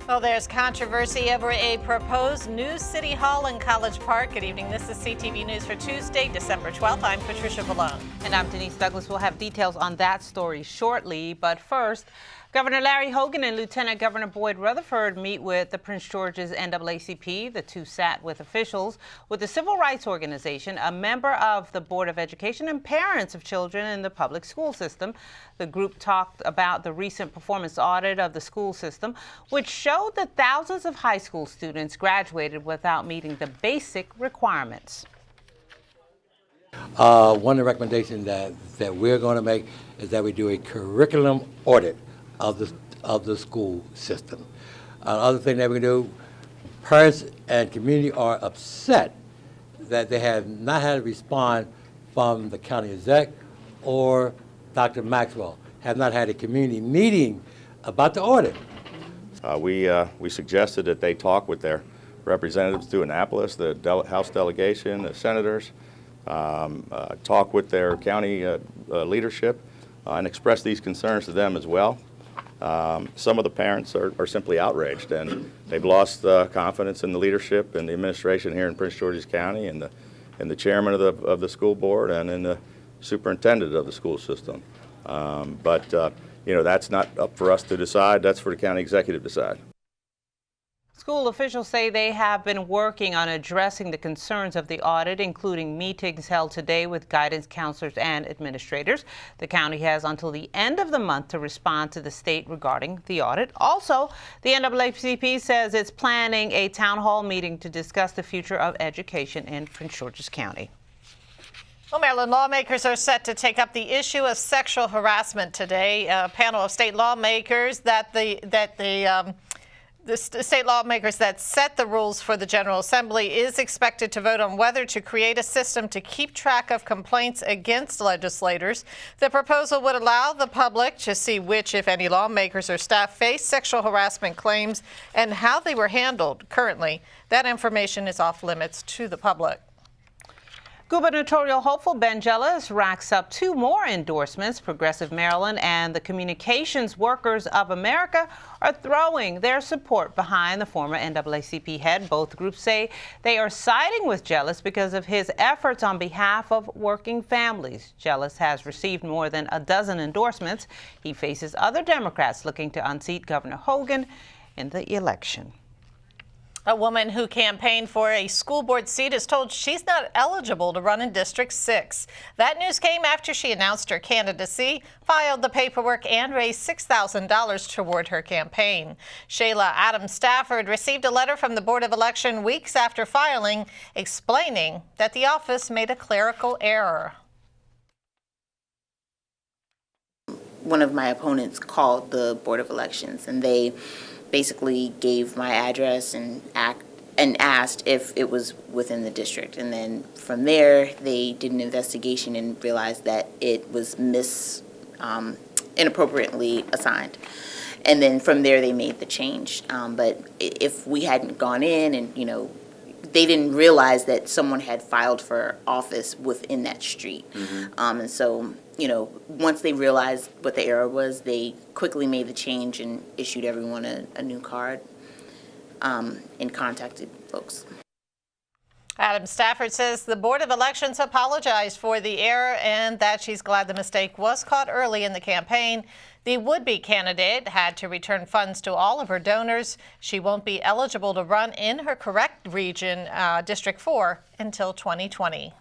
Well, there's controversy over a proposed new city hall in College Park. Good evening. This is CTV News for Tuesday, December 12th. I'm Patricia Vallone. And I'm Denise Douglas. We'll have details on that story shortly. But first, Governor Larry Hogan and Lieutenant Governor Boyd Rutherford meet with the Prince George's NAACP. The two sat with officials with the Civil Rights Organization, a member of the Board of Education, and parents of children in the public school system. The group talked about the recent performance audit of the school system, which showed that thousands of high school students graduated without meeting the basic requirements. One of the recommendations that we're going to make is that we do a curriculum audit of the school system. Other thing that we do, parents and community are upset that they have not had a response from the county exec or Dr. Maxwell, have not had a community meeting about the audit. We suggested that they talk with their representatives to Annapolis, the House delegation, the senators, talk with their county leadership and express these concerns to them as well. Some of the parents are simply outraged, and they've lost confidence in the leadership and the administration here in Prince George's County, and the chairman of the school board, and in the superintendent of the school system. But that's not up for us to decide. That's for the county executive to decide. School officials say they have been working on addressing the concerns of the audit, including meetings held today with guidance counselors and administrators. The county has until the end of the month to respond to the state regarding the audit. Also, the NAACP says it's planning a town hall meeting to discuss the future of education in Prince George's County. Well, Maryland lawmakers are set to take up the issue of sexual harassment today. A panel of state lawmakers the state lawmakers that set the rules for the General Assembly is expected to vote on whether to create a system to keep track of complaints against legislators. The proposal would allow the public to see which, if any, lawmakers or staff face sexual harassment claims and how they were handled. Currently, that information is off limits to the public. Gubernatorial hopeful Ben Jealous racks up 2 more endorsements. Progressive Maryland and the Communications Workers of America are throwing their support behind the former NAACP head. Both groups say they are siding with Jealous because of his efforts on behalf of working families. Jealous has received more than a dozen endorsements. He faces other Democrats looking to unseat Governor Hogan in the election. A woman who campaigned for a school board seat is told she's not eligible to run in District 6. That news came after she announced her candidacy, filed the paperwork, and raised $6,000 toward her campaign. Shayla Adams Stafford received a letter from the Board of Election weeks after filing, explaining that the office made a clerical error. One of my opponents called the Board of Elections, and they basically gave my address and asked if it was within the district. And then from there, they did an investigation and realized that it was inappropriately assigned. And then from there, they made the change. But if we hadn't gone in and, they didn't realize that someone had filed for office within that street. And so, once they realized what the error was, they quickly made the change and issued everyone a new card and contacted folks. Adam Stafford says the Board of Elections apologized for the error and that she's glad the mistake was caught early in the campaign. The would-be candidate had to return funds to all of her donors. She won't be eligible to run in her correct region, District 4, until 2020.